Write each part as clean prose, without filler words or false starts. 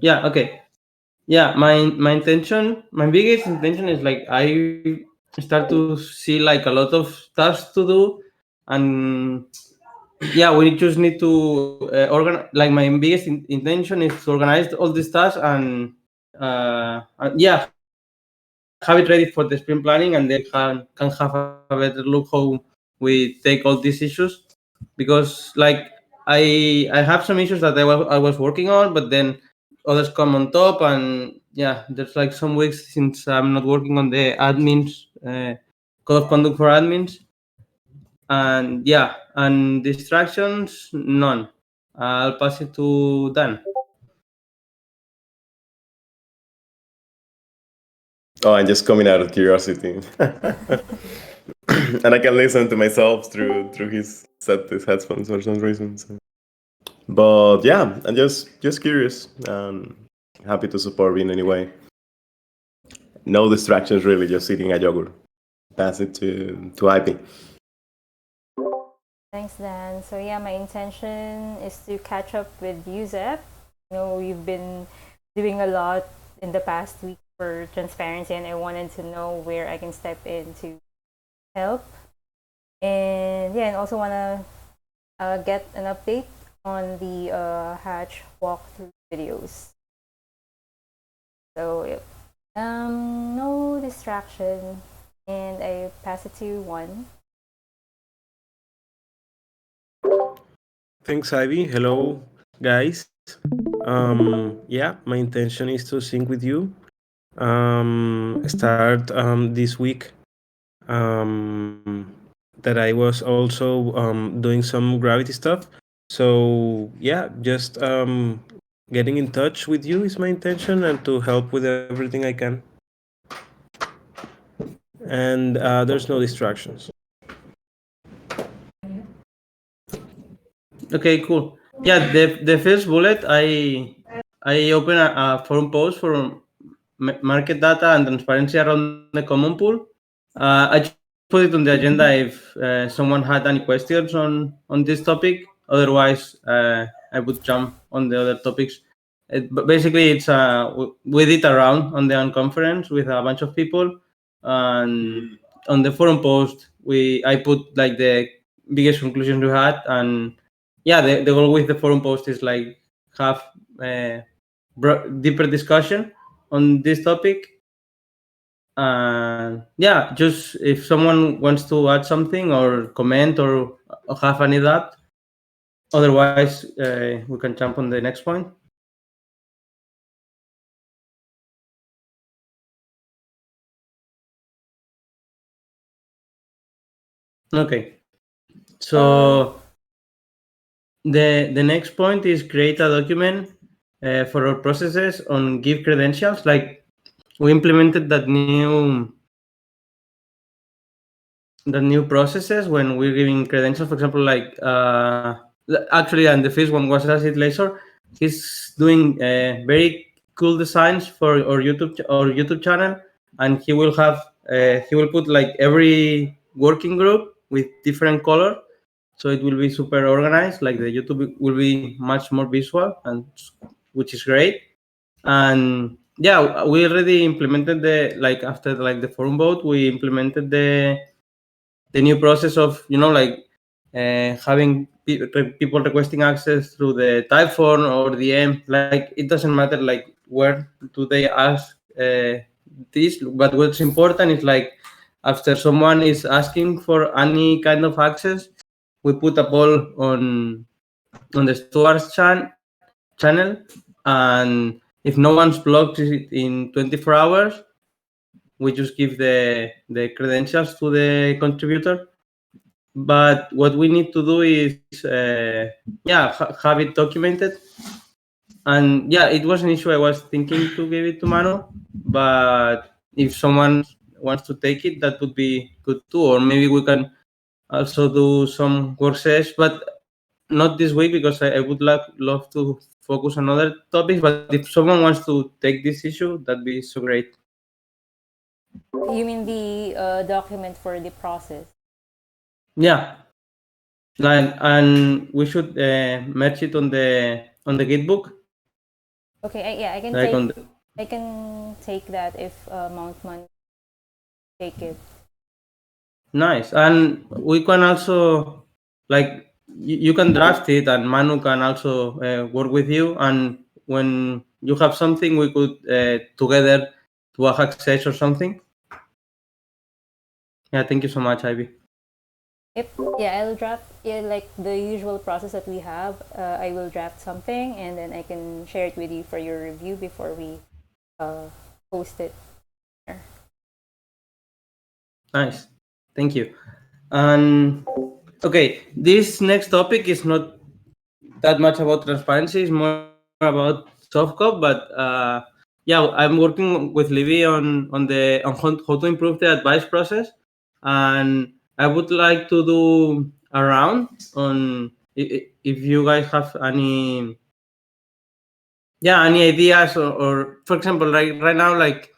Yeah. Okay. Yeah. My biggest intention is like I start to see like a lot of tasks to do, and yeah, we just need to organize. Like my biggest intention is to organize all these tasks and yeah, have it ready for the sprint planning, and then can have a better look how we take all these issues. Because like I have some issues that I was working on, but then others come on top, and yeah, there's like some weeks since I'm not working on the admins code of conduct for admins, and yeah, and distractions none. I'll pass it to Dan. Oh, I'm just coming out of curiosity. And I can listen to myself through his headphones for some reason. So. But yeah, I'm just curious and happy to support in any way. No distractions really, just eating a yogurt. Pass it to IP. Thanks, Dan. So yeah, my intention is to catch up with you, Zep. You've been doing a lot in the past week for transparency, and I wanted to know where I can step in to help. And yeah, and also wanna get an update on the hatch walkthrough videos. So yep. No distraction, and I pass it to one. Thanks, Ivy. Hello, guys. Yeah, my intention is to sync with you. Start this week. That I was also doing some gravity stuff. So yeah, just getting in touch with you is my intention, and to help with everything I can. And there's no distractions. Okay, cool. Yeah, the first bullet, I open a forum post for market data and transparency around the common pool. I just put it on the agenda if someone had any questions on this topic. Otherwise, I would jump on the other topics. But basically, we did a round on the conference with a bunch of people, and on the forum post, I put like the biggest conclusions we had, and yeah, the goal with the forum post is like have deeper discussion on this topic. And yeah, just if someone wants to add something or comment or have any doubt, otherwise we can jump on the next point. Okay, so the next point is create a document for our processes on give credentials. Like we implemented the new processes when we're giving credentials. For example, like actually, and the first one was Acid Laser. He's doing very cool designs for our YouTube channel, and he will put like every working group with different color, so it will be super organized. Like the YouTube will be much more visual, and which is great. And yeah, we already implemented the like after like the forum vote, we implemented the new process of like having people requesting access through the typeform or the M. Like it doesn't matter like where do they ask this, but what's important is like after someone is asking for any kind of access, we put a poll on the Stewards channel, and if no one's blocked it in 24 hours, we just give the credentials to the contributor. But what we need to do is have it documented. And yeah, it was an issue I was thinking to give it to Manu, but if someone wants to take it, that would be good too. Or maybe we can also do some work sessions, but not this week because I would love to focus on other topics. But if someone wants to take this issue, that'd be so great. You mean the document for the process? Yeah, like, and we should merge it on the Gitbook. Okay, yeah, Like on I can take that if Mount Man take it. nice, and we can also like you can draft it, and Manu can also work with you. And when you have something, we could together do a hack sesh or something. Yeah, thank you so much, Ivy. Yep. Yeah, I'll draft, yeah, like the usual process that we have. I will draft something and then I can share it with you for your review before we post it. Nice, thank you. And okay, this next topic is not that much about transparency; it's more about soft code. But yeah, I'm working with Livy on how to improve the advice process, and I would like to do a round on if you guys have any ideas, or for example, right now, like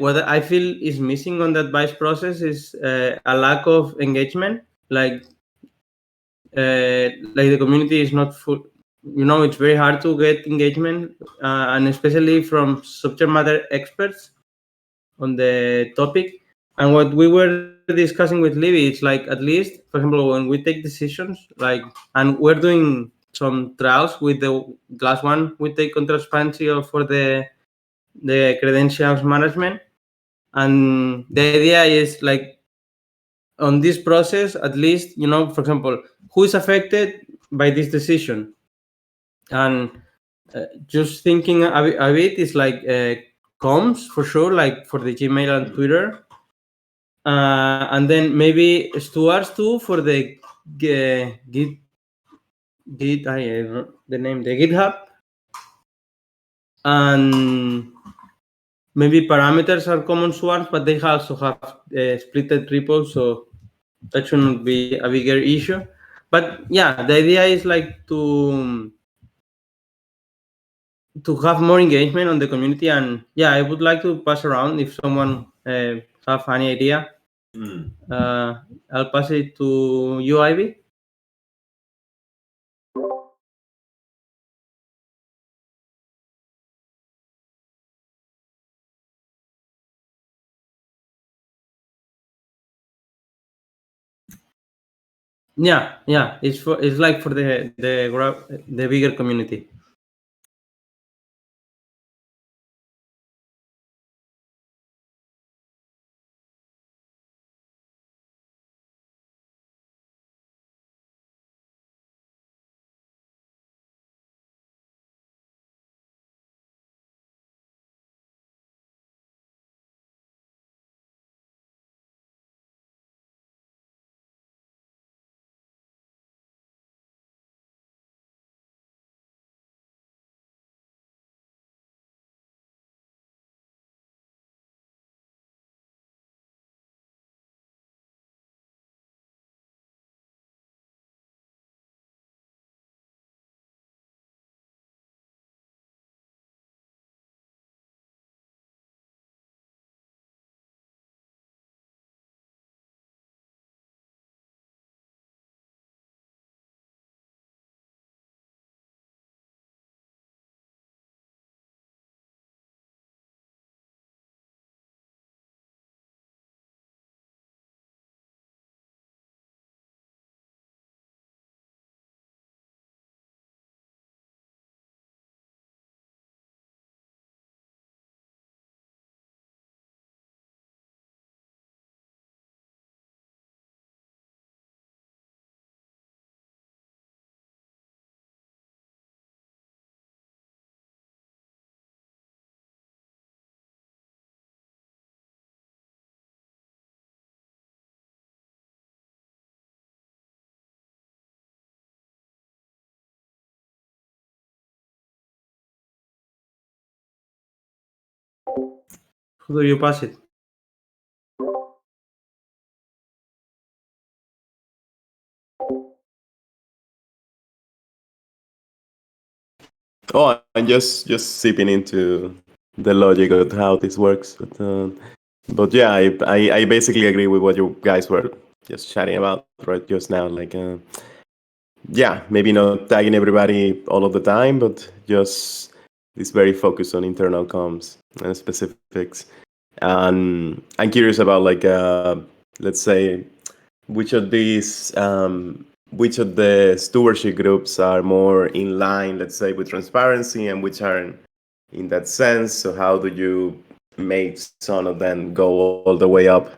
what I feel is missing on the advice process is a lack of engagement. Like the community is not full. It's very hard to get engagement, and especially from subject matter experts on the topic. And what we were discussing with Libby, it's like at least, for example, when we take decisions, and we're doing some trials with the last one we take on transparency or for the credentials management. And the idea is like on this process, at least, for example, who is affected by this decision. And just thinking a bit is like comms for sure, like for the Gmail and Twitter. And then maybe stewards too for the Git, I don't know the name, the GitHub. And maybe parameters are common ones, but they also have splitted repos, so that shouldn't be a bigger issue. But yeah, the idea is like to have more engagement on the community. And yeah, I would like to pass around if someone have any idea. I'll pass it to you, Ivy. Yeah, it's like for the bigger community. Who do you pass it? Oh, I'm just sipping into the logic of how this works, but yeah, I basically agree with what you guys were just chatting about right just now. Like, yeah, maybe not tagging everybody all of the time, but just is very focused on internal comms and specifics. And I'm curious about like let's say which of these which of the stewardship groups are more in line, let's say, with transparency, and which aren't in that sense. So how do you make some of them go all the way up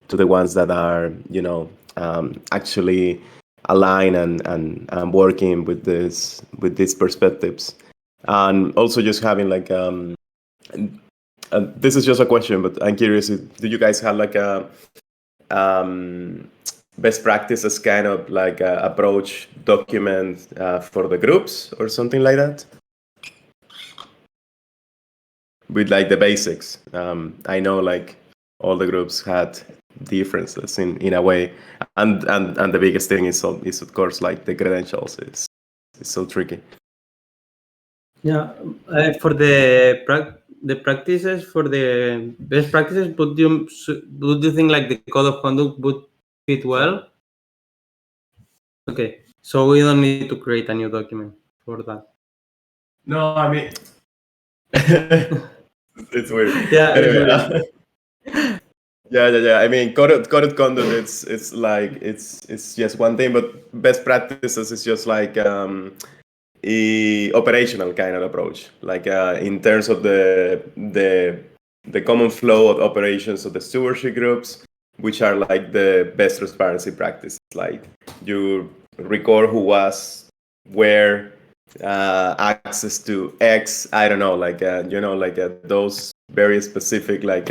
to the ones that are, you know, actually aligned and working with these perspectives? And also just having like this is just a question, but I'm curious, do you guys have like a best practices kind of like approach document for the groups or something like that? With like the basics. I know like all the groups had differences in a way, and the biggest thing is of course like the credentials is so tricky. Yeah, for the practices, for the best practices, would you think like the code of conduct would fit well? Okay, so we don't need to create a new document for that. No, I mean it's weird. Yeah, Anyway, yeah. I mean, coded conduct. It's like it's just one thing, but best practices is just like operational kind of approach, like in terms of the common flow of operations of the stewardship groups, which are like the best transparency practice. Like you record who was where, access to X. I don't know, like like those very specific like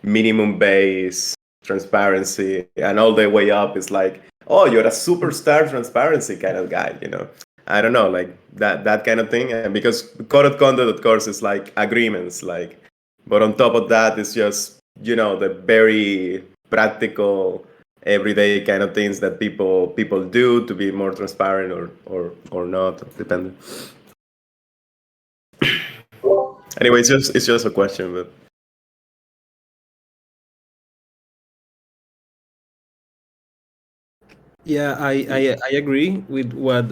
minimum base transparency, and all the way up is like, oh, you're a superstar transparency kind of guy, you know. I don't know, like that kind of thing. And because code of conduct, of course, is like agreements, like, but on top of that, it's just, you know, the very practical, everyday kind of things that people do to be more transparent or not, depending. Anyway, it's just a question, but. Yeah, I agree with what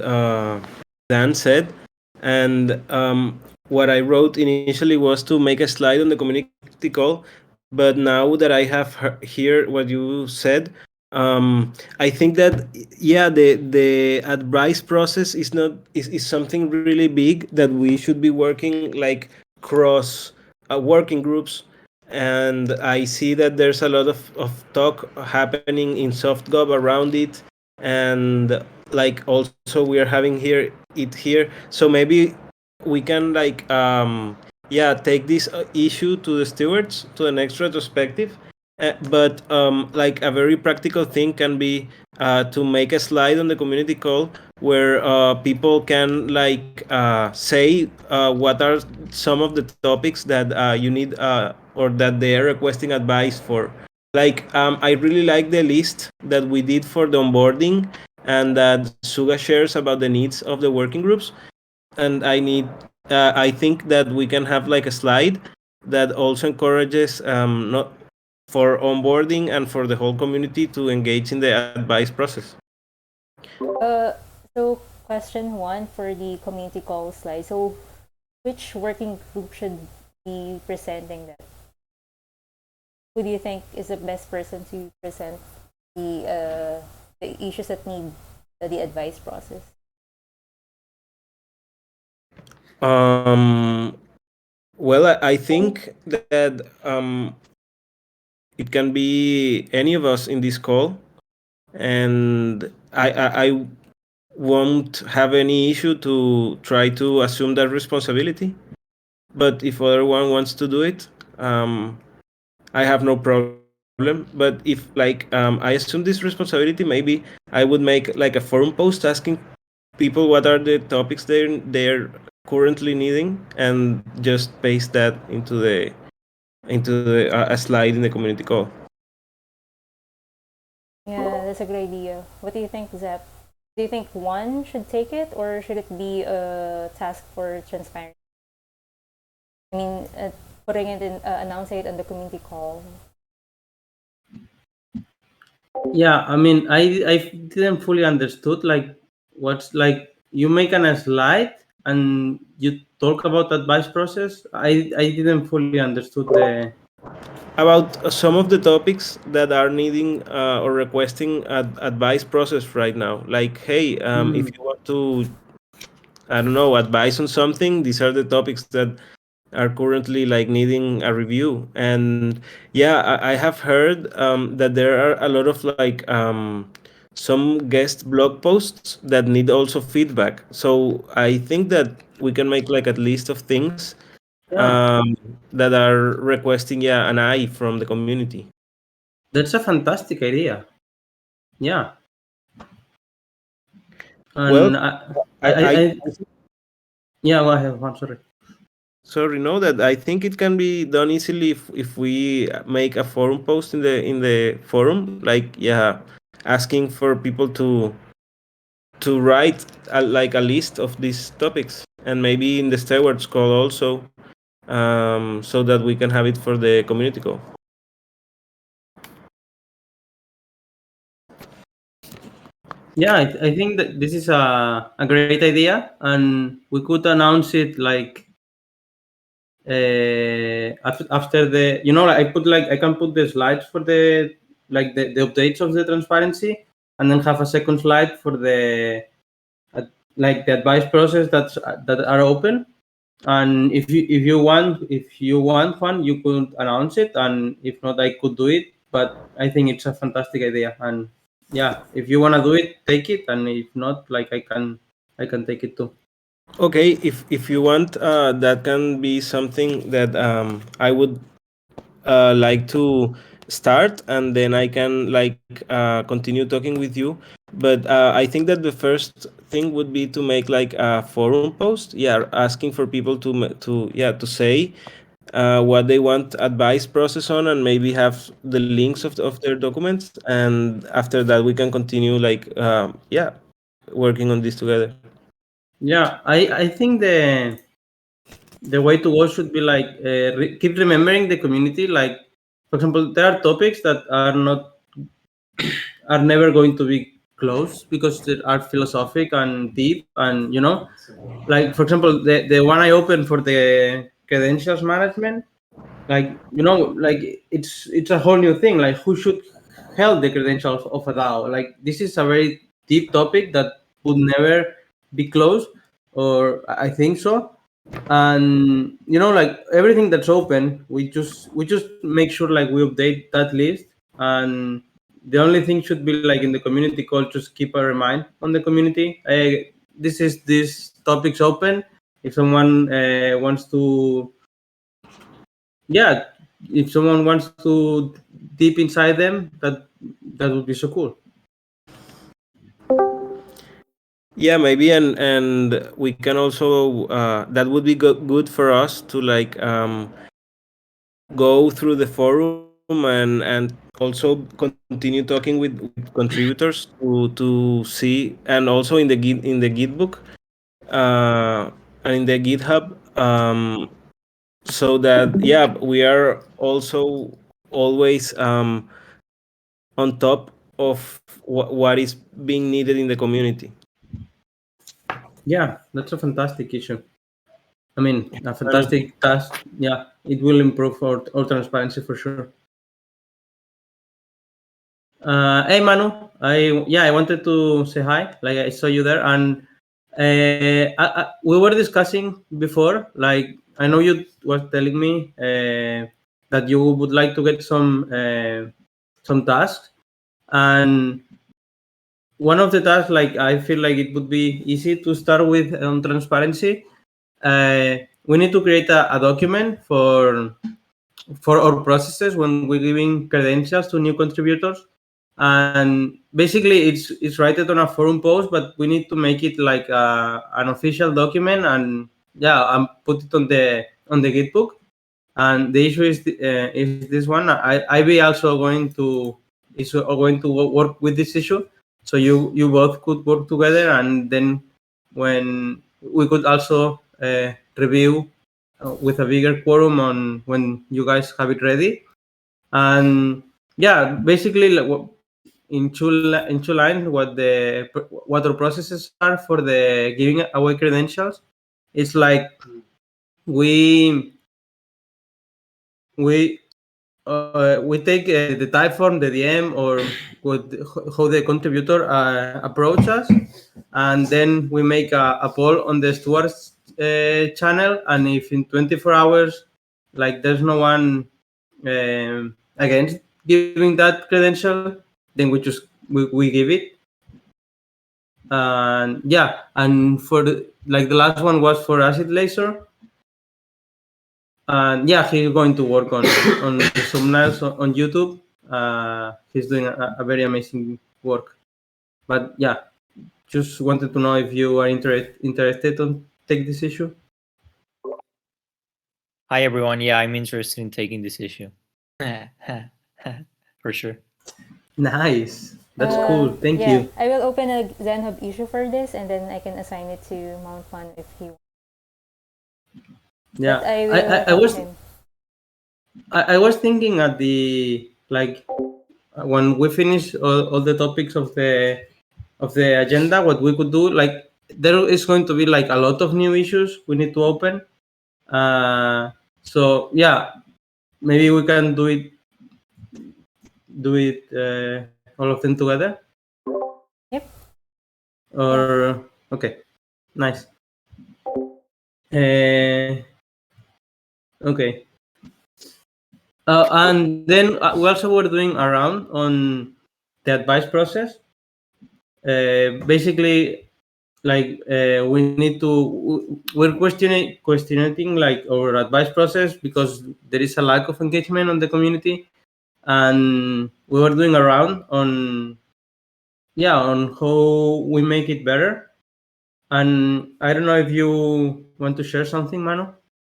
Dan said, and what I wrote initially was to make a slide on the community call, but now that I have heard what you said, I think that yeah, the advice process is not is something really big that we should be working like cross working groups, and I see that there's a lot of talk happening in softgov around it, and like also we are having it here, so maybe we can like yeah, take this issue to the stewards to the next retrospective. But like a very practical thing can be to make a slide on the community call where people can like say what are some of the topics that you need or that they are requesting advice for. Like I really like the list that we did for the onboarding and that Suga shares about the needs of the working groups. And I think that we can have like a slide that also encourages not for onboarding and for the whole community to engage in the advice process. So question one for the community call slide. So which working group should be presenting that? Who do you think is the best person to present the issues that need the advice process? Well, I think that it can be any of us in this call, and I won't have any issue to try to assume that responsibility. But if other one wants to do it, I have no problem. But if like I assume this responsibility, maybe I would make like a forum post asking people what are the topics they're currently needing, and just paste that into the a slide in the community call. Yeah, that's a good idea. What do you think, Zep? Do you think one should take it, or should it be a task for transparency? I mean, putting it in, announcing it on the community call. Yeah, I mean, I didn't fully understood like what's like you make a slide and you talk about advice process. I didn't fully understood the. About some of the topics that are needing or requesting advice process right now. Like, hey, if you want to, I don't know, advice on something, these are the topics that are currently like needing a review. And yeah, I have heard that there are a lot of like some guest blog posts that need also feedback. So I think that we can make like a list of things Yeah, that are requesting, yeah, an eye from the community. that's a fantastic idea. Yeah, Well, and I I yeah. Go ahead. I'm sorry. sorry, no, that I think it can be done easily if we make a forum post in the forum, like, yeah, asking for people to write like a list of these topics, and maybe in the Stewards call also, so that we can have it for the community call. Yeah, I think that this is a great idea, and we could announce it like after the, like I can put the slides for the the updates of the transparency, and then have a second slide for the like the advice process that are open. And if you want one, you could announce it, and if not, I could do it. But I think it's a fantastic idea, and yeah, if you want to do it, take it, and if not, like I can take it too. Okay, if you want, that can be something that I would like to start, and then I can like continue talking with you. But I think that the first thing would be to make like a forum post, yeah, asking for people to yeah, to say what they want advice process on, and maybe have the links of their documents, and after that we can continue like yeah, working on this together. Yeah, I think the way to go should be like keep remembering the community. Like, for example, there are topics that are never going to be closed because they are philosophic and deep, and like, for example, the one I opened for the credentials management, like, like it's a whole new thing. Like, who should held the credentials of a DAO? Like, this is a very deep topic that would never be closed, or I think so. And like everything that's open, we just make sure like we update that list. And the only thing should be like in the community call, just keep a remind on the community, this topic's open. If someone wants to, yeah, if someone wants to deep inside them, that would be so cool. Yeah, maybe, and we can also that would be good for us to like go through the forum, and also continue talking with contributors to see, and also in the Gitbook and in the GitHub, so that yeah, we are also always on top of what is being needed in the community. Yeah, that's a fantastic issue. I mean, a fantastic task. Yeah, it will improve our transparency for sure. Hey Manu, I wanted to say hi. Like, I saw you there, and we were discussing before. Like, I know you was telling me that you would like to get some tasks, and one of the tasks, like, I feel like it would be easy to start with transparency. We need to create a document for our processes when we're giving credentials to new contributors. And basically it's rated on a forum post, but we need to make it like an official document, and yeah, and put it on the Gitbook. And the issue is this one. I be also going to work with this issue, so you both could work together, and then when we could also review with a bigger quorum on when you guys have it ready. And yeah, basically, like, in two lines, what our processes are for the giving away credentials. It's like we take the type form, the DM, or how the contributor approach us, and then we make a poll on the Stewards channel. And if in 24 hours, like there's no one against giving that credential, then we give it. And yeah, and for the last one was for acid laser. And yeah, he's going to work on the thumbnails on YouTube. He's doing a very amazing work. But yeah, just wanted to know if you are interested to take this issue. Hi everyone. Yeah, I'm interested in taking this issue. For sure. Nice. That's cool. Thank yeah, you. I will open a ZenHub issue for this, and then I can assign it to Mount One if he wants. Yeah, But I will was him. I was thinking at the when we finish all the topics of the agenda, what we could do, like there is going to be like a lot of new issues we need to open. So yeah, maybe we can do it all of them together. Yep. Or okay, nice. Okay. And then we also were doing around on the advice process. Basically, like we need to we're questioning like our advice process because there is a lack of engagement on the community, and we were doing around on how we make it better. And I don't know if you want to share something, Manu,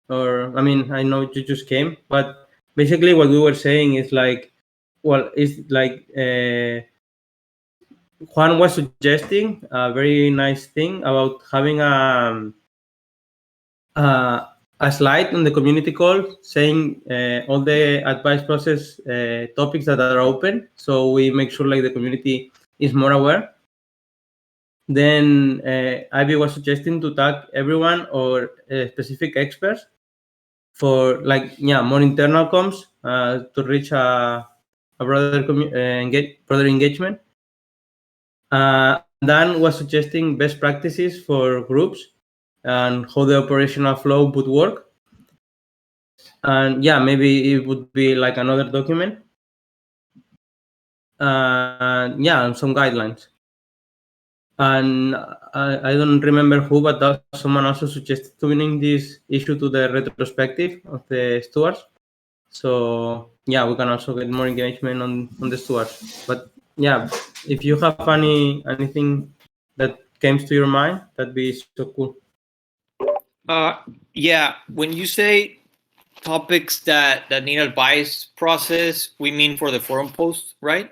or I mean, I know you just came, but basically what we were saying is like, well, it's like Juan was suggesting a very nice thing about having a slide on the community call saying all the advice process topics that are open, so we make sure like the community is more aware. Then Ivy was suggesting to tag everyone or specific experts for more internal comms to reach a broader broader engagement. And Dan was suggesting best practices for groups and how the operational flow would work. And yeah, maybe it would be like another document. Yeah, and some guidelines. And I don't remember who, but someone also suggested tuning this issue to the retrospective of the stewards. So yeah, we can also get more engagement on the stewards. But yeah, if you have anything that came to your mind, that'd be so cool. Yeah, when you say topics that need advice process, we mean for the forum post, right?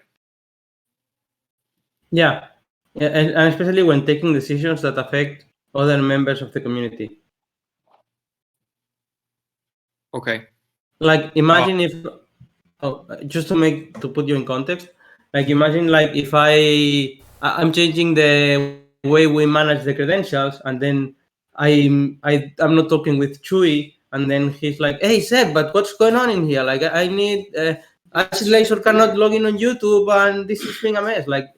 Yeah, and especially when taking decisions that affect other members of the community. Okay. Like imagine if just to put you in context, like imagine like if I'm changing the way we manage the credentials, and then I'm not talking with Chewy, and then he's like, hey Seb, but what's going on in here? Like I need Acid Laser cannot log in on YouTube, and this is being a mess. Like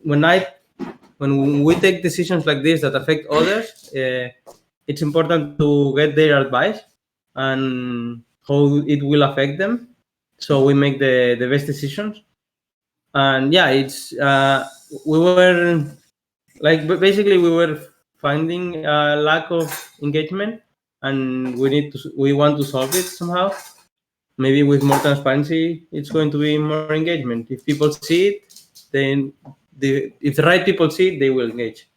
when we take decisions like this that affect others, it's important to get their advice and how it will affect them, so we make the best decisions. And yeah, it's we were like basically we were finding a lack of engagement, and we want to solve it somehow. Maybe with more transparency, it's going to be more engagement. If people see it, then if the right people see it, they will engage.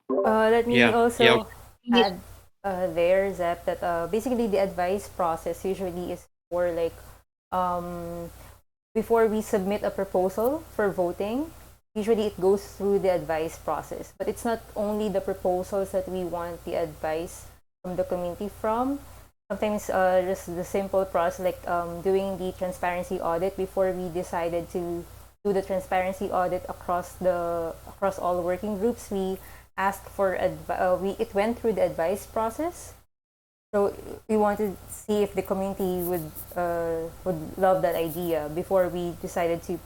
Let me also Yeah. add there, Zep, that basically the advice process usually is for like before we submit a proposal for voting. Usually it goes through the advice process, but it's not only the proposals that we want the advice from the community from. Sometimes just the simple process like doing the transparency audit before we decided to do the transparency audit across all working groups. We asked for it went through the advice process. So we wanted to see if the community would love that idea before we decided to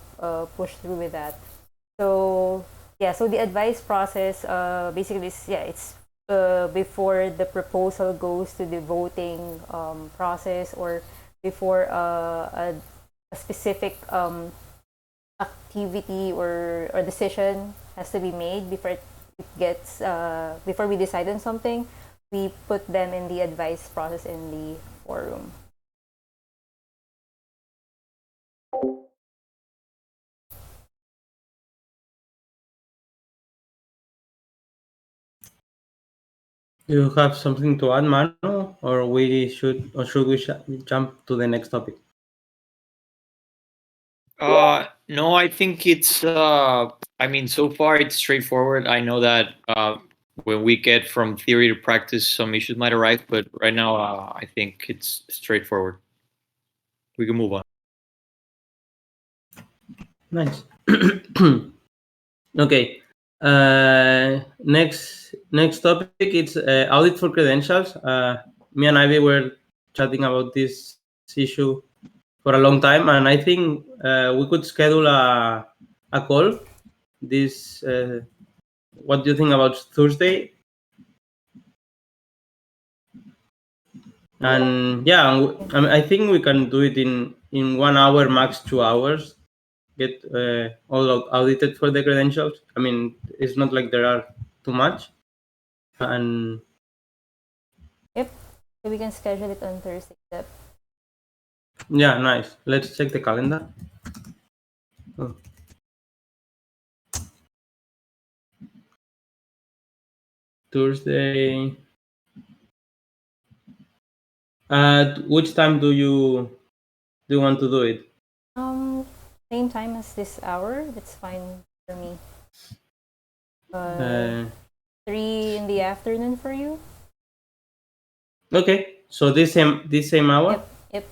push through with that. So yeah, so the advice process basically is, yeah, it's before the proposal goes to the voting process, or before a specific activity or decision has to be made before it gets before we decide on something. We put them in the advice process in the forum. You have something to add, Manu, or should we jump to the next topic? No, I think it's. I mean, so far it's straightforward. I know that when we get from theory to practice, some issues might arise, but right now, I think it's straightforward. We can move on. Nice. Okay. Next topic, it's audit for credentials. Me and Ivy were chatting about this issue for a long time, and I think we could schedule a call. This what do you think about Thursday? And yeah, I mean, I think we can do it in 1 hour, max 2 hours. Get all audited for the credentials. I mean, it's not like there are too much. And Yep. So we can schedule it on Thursday. Yep. yeah, nice. Let's check the calendar. Oh. Thursday. At which time do you want to do it? Same time as this hour. That's fine for me. 3 in the afternoon for you. Okay, so this same hour. Yep. Yep.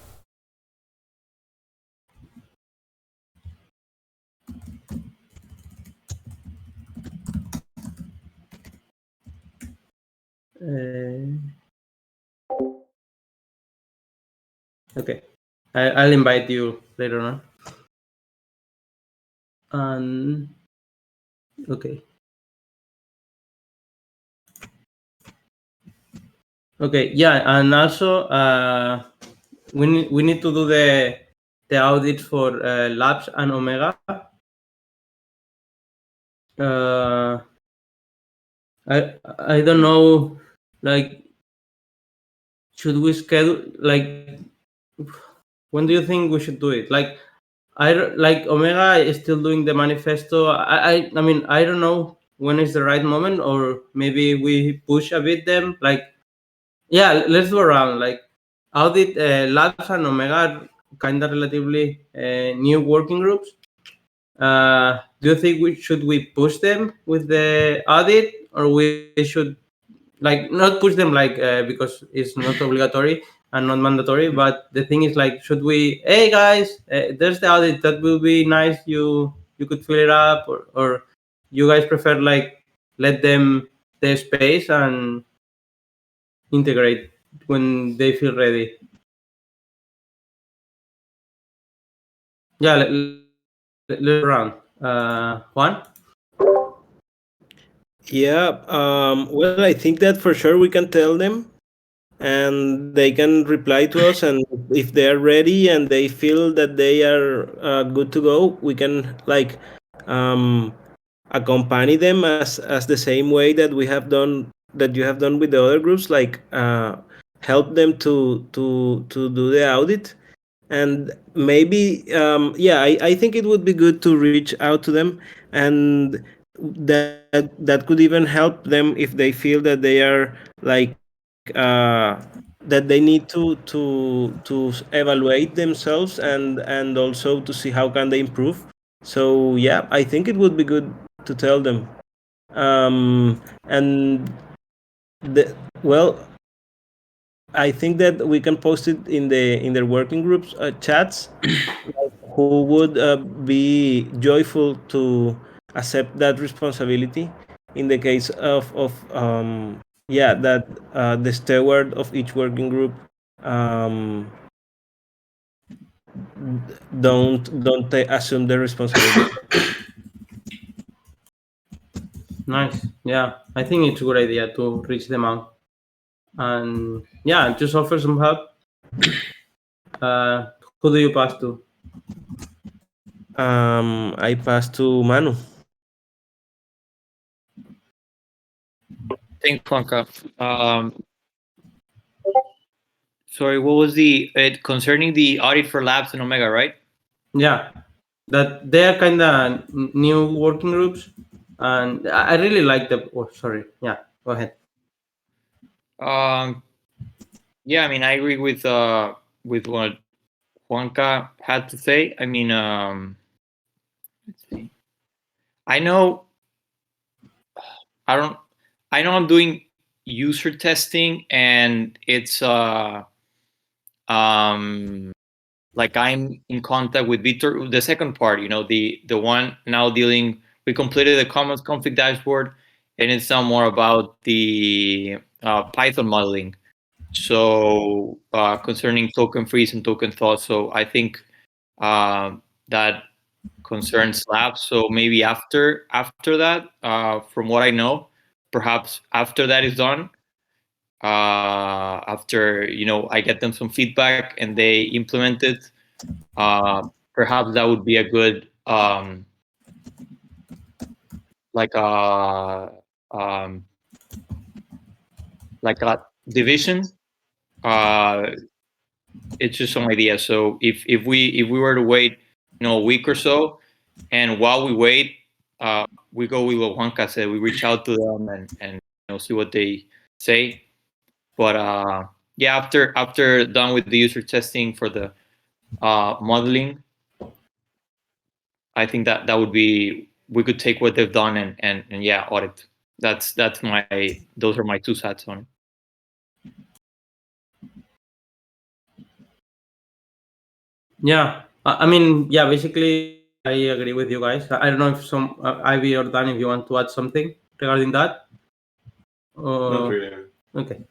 Okay, I'll invite you later on. Okay. Okay, yeah, and also we need to do the audit for Labs and Omega. I don't know, like, should we schedule, like, when do you think we should do it? Like, Omega is still doing the manifesto. I mean, I don't know when is the right moment, or maybe we push a bit them. Like, yeah, let's go around. Like, audit Labs and Omega are kind of relatively new working groups. Do you think we push them with the audit, or we should, like, not push them, like, because it's not obligatory and not mandatory, but the thing is, like, should we, hey guys, there's the audit, that will be nice, you could fill it up, or you guys prefer, like, let them the space and integrate when they feel ready? Yeah, let's round. Juan? Yeah, well, I think that for sure we can tell them, and they can reply to us. And if they are ready and they feel that they are good to go, we can, like, accompany them as the same way that you have done with the other groups, like help them to do the audit. And maybe yeah, I think it would be good to reach out to them, and that could even help them if they feel that they are, like, that they need to evaluate themselves, and also to see how can they improve. So yeah, I think it would be good to tell them. And well, I think that we can post it in their working groups chats, who would be joyful to accept that responsibility in the case of that the steward of each working group um, don't assume the responsibility. Nice. Yeah, I think it's a good idea to reach them out, and yeah, just offer some help. Who do you pass to? I pass to Manu. Thanks, Juanca. Sorry, what was concerning the audit for labs in Omega, right? Yeah, that they are kind of new working groups, and I really like the. Oh, sorry. Yeah, go ahead. Yeah, I mean, I agree with what Juanca had to say. I mean, let's see. I know I'm doing user testing, and it's like I'm in contact with Victor, the second part, the one now dealing. We completed the commons config dashboard, and it's now more about the Python modeling. So concerning token freeze and token thaw, so I think that concerns labs. So maybe after that, from what I know, perhaps after that is done, after I get them some feedback and they implement it, perhaps that would be a good like a like a division. It's just some idea. So if we were to wait, a week or so, and while we wait, we go with what Juanca said. We reach out to them and see what they say. But yeah, after done with the user testing for the modeling, I think that would be, we could take what they've done and yeah, audit. Those are my 2 cents on it. Yeah, I mean, yeah, basically, I agree with you guys. I don't know if some Ivy or Dan, if you want to add something regarding that. Not really. Okay.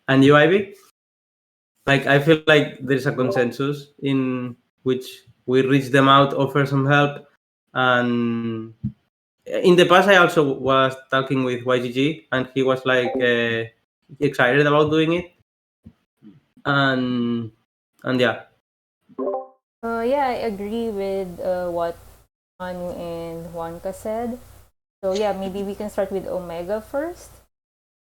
And you, Ivy? Like, I feel like there's a consensus in which we reach them out, offer some help, and in the past, I also was talking with YGG, and he was like excited about doing it, and yeah. Yeah, I agree with what Manu and Juanca said. So yeah, maybe we can start with Omega first.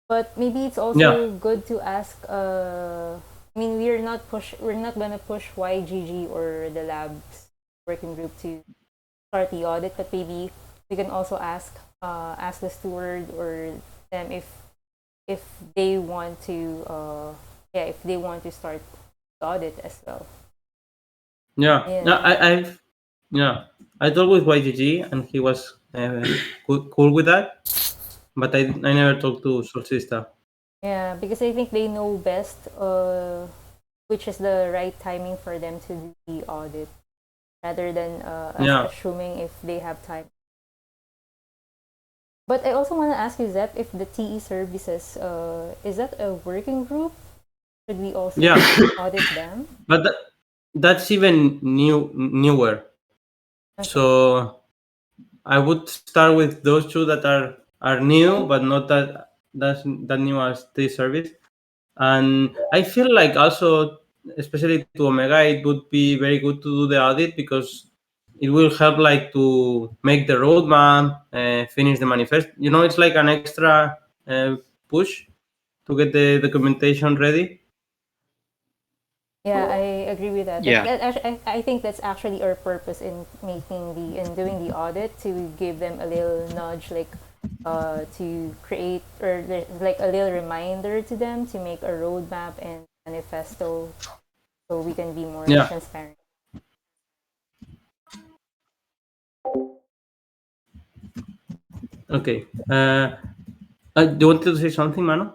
But maybe it's also good to ask. I mean, we're not gonna push YGG or the labs working group to start the audit, but maybe we can also ask the steward or them if they want to if they want to start the audit as well. Yeah, Yeah. no, I talked with YGG and he was cool with that, but I never talked to Solsista. Yeah, because I think they know best which is the right timing for them to do the audit rather than us assuming if they have time. But I also want to ask you, Zep, if the TE services, is that a working group? Should we also audit them? But that's even newer. Okay. So I would start with those 2 that are new, but not that new as TE service. And I feel like also, especially to Omega, it would be very good to do the audit because it will help like to make the roadmap, finish the manifest. It's like an extra push to get the documentation ready. Yeah, I agree with that. Yeah. I think that's actually our purpose in doing the audit, to give them a little nudge, like to create or like a little reminder to them to make a roadmap and manifesto, so we can be more transparent. Okay. Do you want to say something, Manu?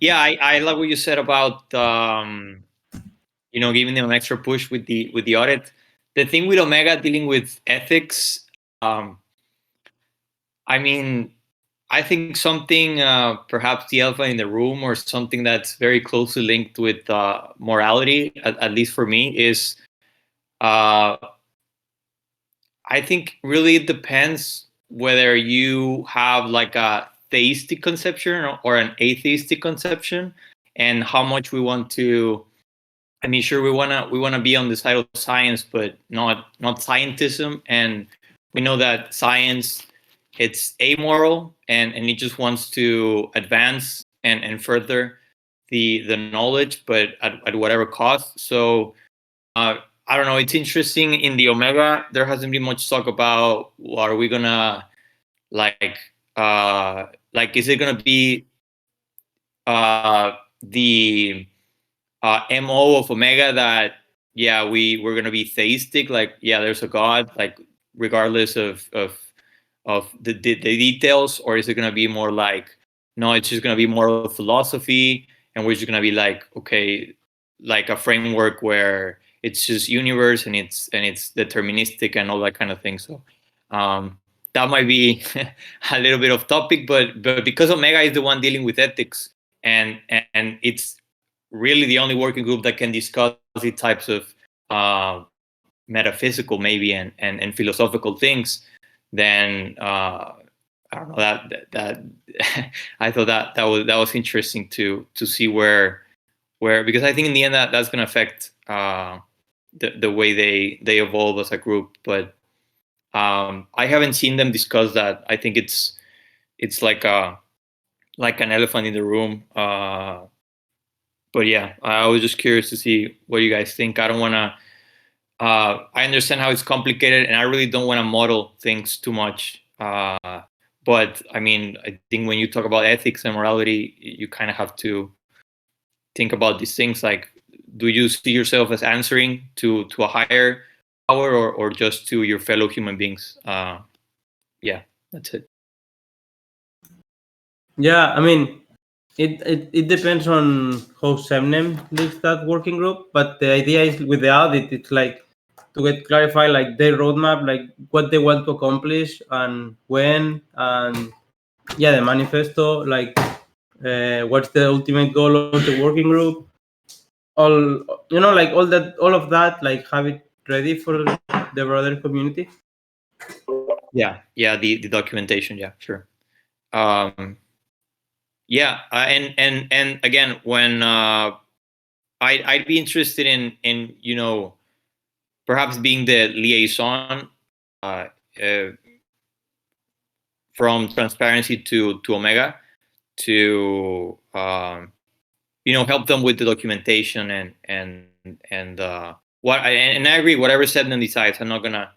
Yeah, I love what you said about giving them an extra push with the audit. The thing with Omega dealing with ethics, I mean, I think something, perhaps the elephant in the room, or something that's very closely linked with morality, at least for me, is I think really it depends whether you have like a theistic conception or an atheistic conception, and how much we want to. I mean, sure, we wanna be on the side of science, but not scientism. And we know that science, it's amoral, and it just wants to advance and further the knowledge, but at whatever cost. So I don't know. It's interesting in the Omega. There hasn't been much talk about what are we gonna like. Is it gonna be the MO of Omega that we're gonna be theistic, like there's a God, like regardless of the details, or is it gonna be more like no, it's just gonna be more of philosophy, and we're just gonna be like okay, like a framework where it's just universe and it's deterministic and all that kind of thing. So that might be a little bit off topic, but because Omega is the one dealing with ethics, and it's really the only working group that can discuss the types of metaphysical maybe and philosophical things, then I don't know, that I thought that was interesting to see where because I think in the end that's going to affect the way they evolve as a group. But I haven't seen them discuss that. I think it's like an elephant in the room. But yeah, I was just curious to see what you guys think. I don't want to. I understand how it's complicated, and I really don't want to model things too much. But I mean, I think when you talk about ethics and morality, you kind of have to think about these things. Like, do you see yourself as answering to a higher power, or just to your fellow human beings? Yeah, that's it. Yeah, I mean, it depends on how Semnem leads that working group, but the idea is with the audit, it's like to get clarified like their roadmap, like what they want to accomplish and when, and the manifesto, like what's the ultimate goal of the working group, all like all of that, like have it ready for the broader community. Yeah, the documentation. Yeah, sure. And again, when I'd be interested in perhaps being the liaison from Transparency to Omega to help them with the documentation and what and I agree, whatever Sednan decides, I'm not gonna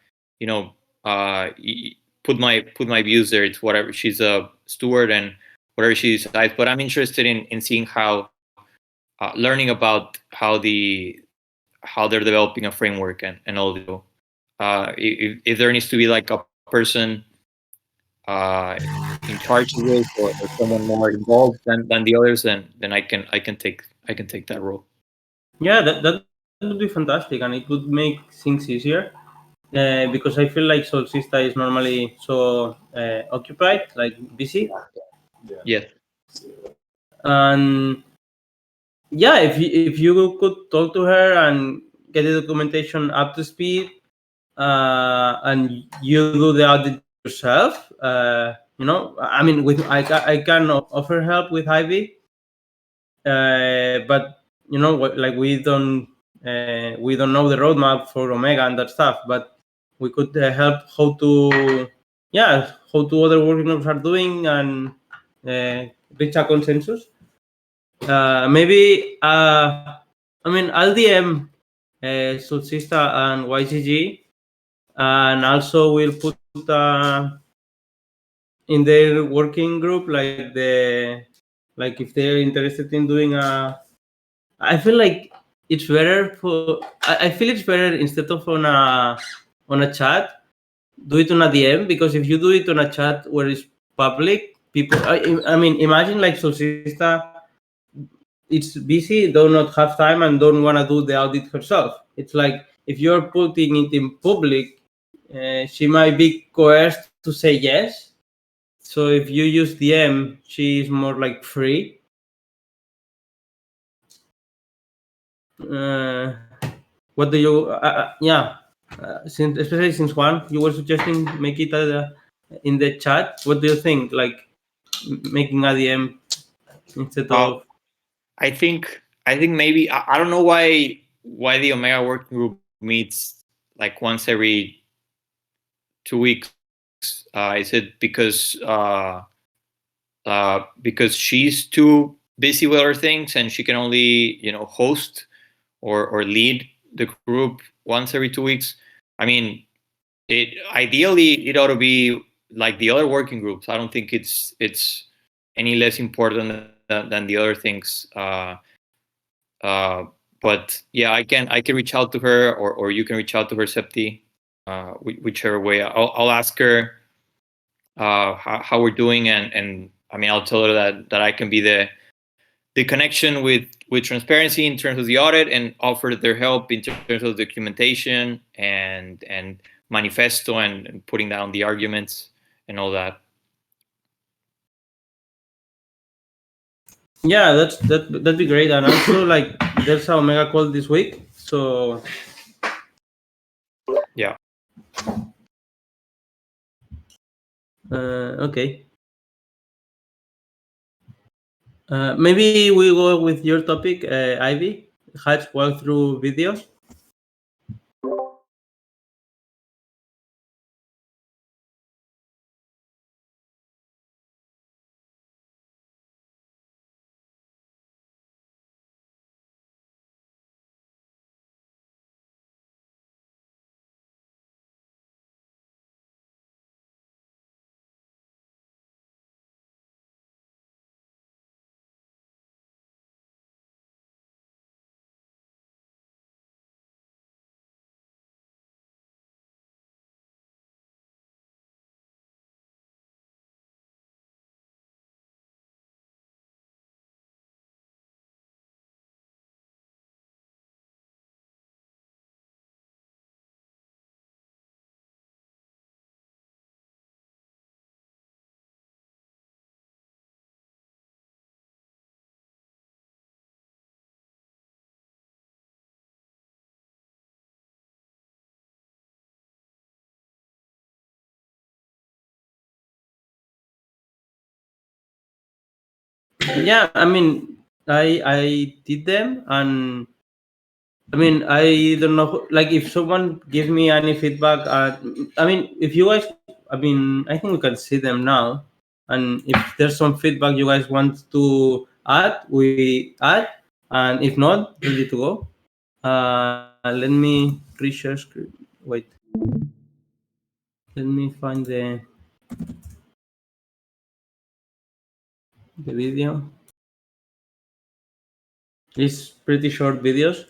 put my views there. It's whatever, she's a steward, and whatever she decides. But I'm interested in seeing how learning about how they're developing a framework and all the if there needs to be like a person in charge of it, or someone more involved than the others, then I can take that role. Yeah, that would be fantastic, and it would make things easier. Because I feel like Solsista is normally so occupied, like busy. Yes. And if you could talk to her and get the documentation up to speed, and you do the audit yourself, I mean, I can offer help with Ivy, but like we don't know the roadmap for Omega and that stuff, but we could help how to other working groups are doing and reach a consensus. Maybe I mean, I'll DM Solsista and YCG, and also we'll put in their working group like if they're interested in doing I feel like it's better I feel it's better instead of on a chat, do it on a DM, because if you do it on a chat where it's public, people I mean, imagine like Solsista, it's busy, do not have time, and don't want to do the audit herself. It's like if you're putting it in public, she might be coerced to say yes, So if you use the M, she is more like free. What do you? Especially since Juan, you were suggesting make it in the chat. What do you think? Like making a DM instead of? I think maybe I don't know why the Omega working group meets like once every 2 weeks. Is it because she's too busy with other things and she can only host or lead the group once every 2 weeks? I mean, ideally it ought to be like the other working groups. I don't think it's any less important than the other things. But yeah, I can reach out to her, or you can reach out to her, Septi, whichever way. I'll ask her how we're doing, and I mean, I'll tell her that I can be the connection with transparency in terms of the audit, and offer their help in terms of documentation and manifesto and putting down the arguments and all that. Yeah, that'd be great. And also, like, there's a Omega call this week, so yeah. Okay. Maybe we go with your topic, Ivy. Hatch walkthrough video. Yeah, I mean, I did them, and I mean, I don't know, like, if someone gives me any feedback. I mean, if you guys, I mean, I think we can see them now, and if there's some feedback you guys want to add, we add, and if not, ready to go. Let me reshare screen. Wait. Let me find the video. It's pretty short videos.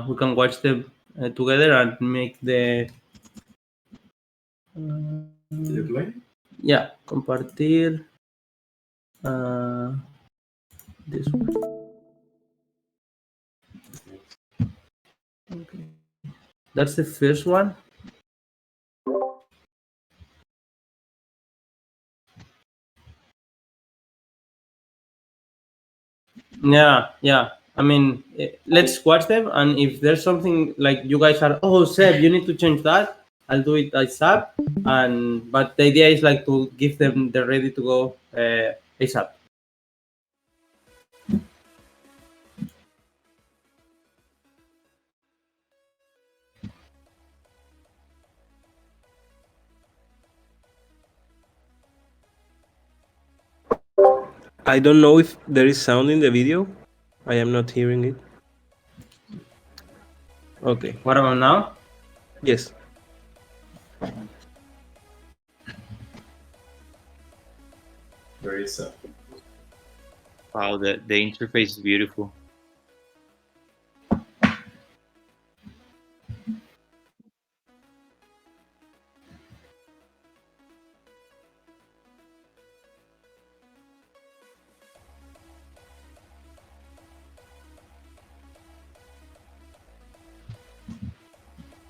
We can watch them together and make the. Yeah, compartir. This one. Okay. That's the first one. Yeah. I mean, let's watch them, and if there's something like you guys are, oh, Seb, you need to change that, I'll do it ASAP. But the idea is like to give them the ready to go ASAP. I don't know if there is sound in the video. I am not hearing it. Okay. What about now? Yes. Very sad. Wow, the interface is beautiful.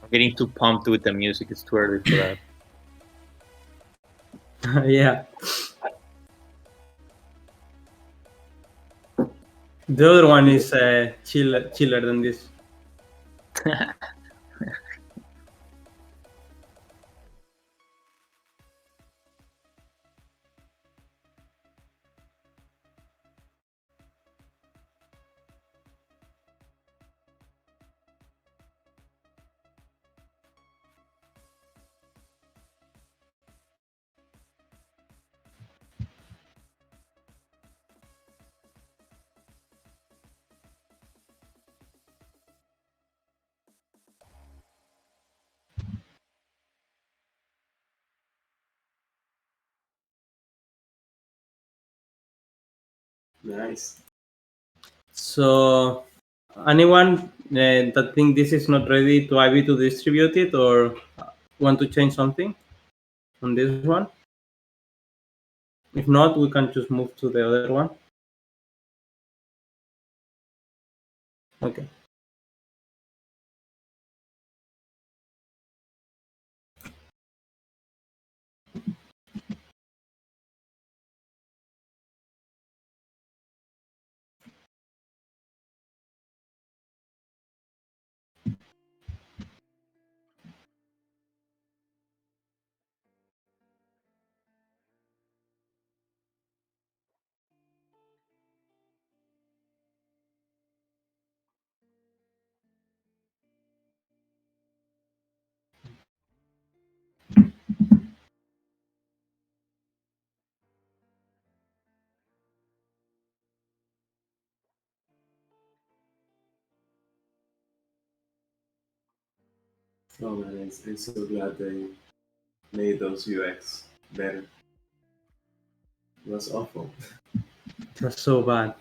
I'm getting too pumped with the music. It's too early for that. Yeah. The other one is chiller than this. Nice. So, anyone that think this is not ready to IB to distribute it, or want to change something on this one? If not, we can just move to the other one. Okay. Oh man, I'm so glad they made those UX better. It was awful. It was so bad.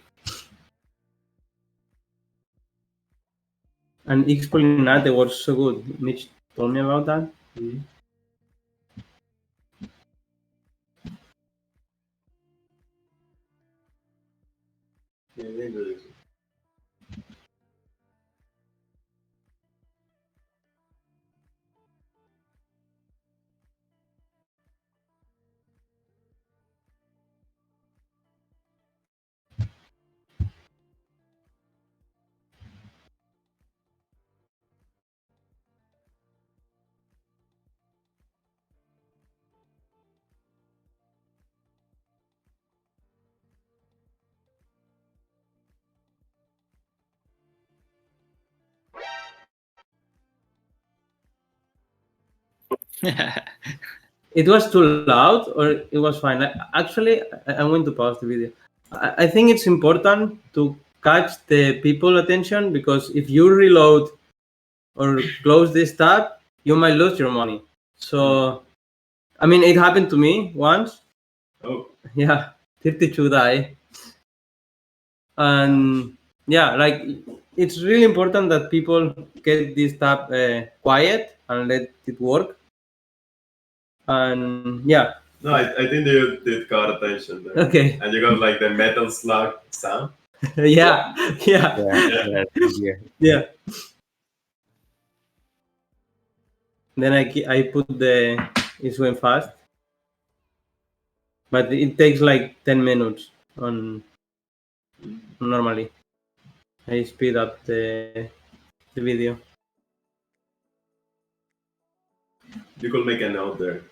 And Xpolinate was so good. Mitch told me about that. Mm-hmm. Yeah, they really do. It was too loud, or it was fine. Actually, I'm going to pause the video. I think it's important to catch the people attention, because if you reload or close this tab, you might lose your money. So, I mean, it happened to me once. Oh, Yeah, 52 die. And yeah, like, it's really important that people get this tab quiet and let it work. And yeah. no, I think they did got attention there. Okay. And you got like the metal slug sound. Yeah. Yeah. Yeah. Yeah. Then I put it went fast, but it takes like 10 minutes on normally. I speed up the video. You could make a note there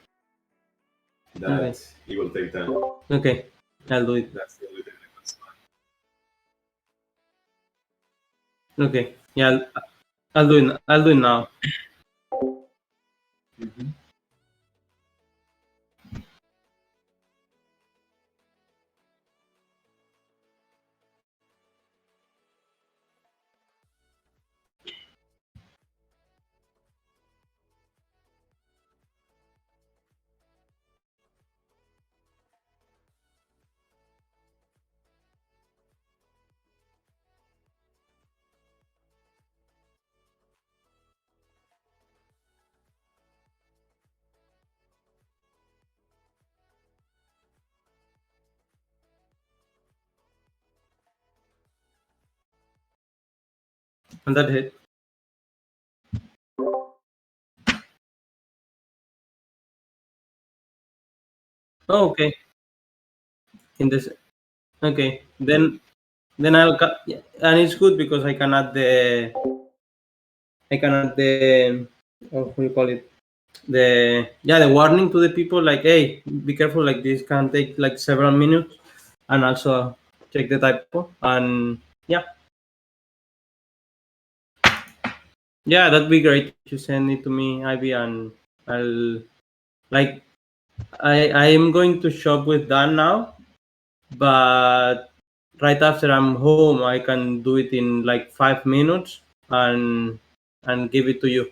that Okay. it will take time. Okay, I'll do it. That's the only thing that was fine. Okay, yeah, I'll do it. I'll do it now. Mm-hmm. And that hit. Oh, okay. In this. Okay, then then I'll cut, and it's good because I can add the what do you call it, the warning to the people, like, hey, be careful, like this can take like several minutes, and also check the typo. And yeah, that'd be great if you send it to me, Ivy, and I'll, like, I am going to shop with Dan now, but right after I'm home, I can do it in like 5 minutes and give it to you.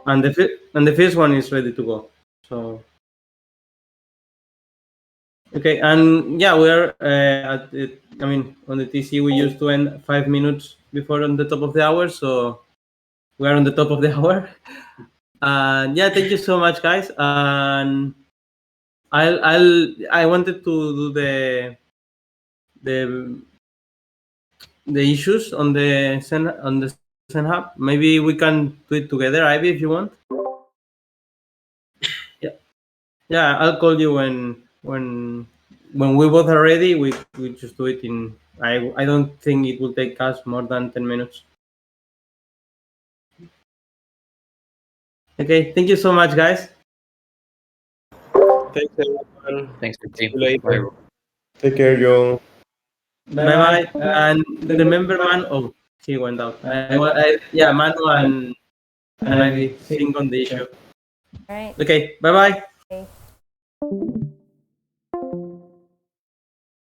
And the first one is ready to go. So okay, and yeah, we're at it. I mean, on the TC we used to end 5 minutes before on the top of the hour, so we're on the top of the hour. And yeah, thank you so much, guys. And I wanted to do the issues on the Zen Hub. Maybe we can do it together, Ivy, if you want. Yeah, I'll call you when we both are ready. We just do it in. I don't think it will take us more than 10 minutes. Okay, thank you so much, guys. Thanks, everyone. Thanks for See team. you later. Bye, everyone. Take care, Joel. Bye bye. And remember, man. Oh, he went out. Yeah, Manu and Ivy think on the issue. All right. Okay, bye bye. Okay.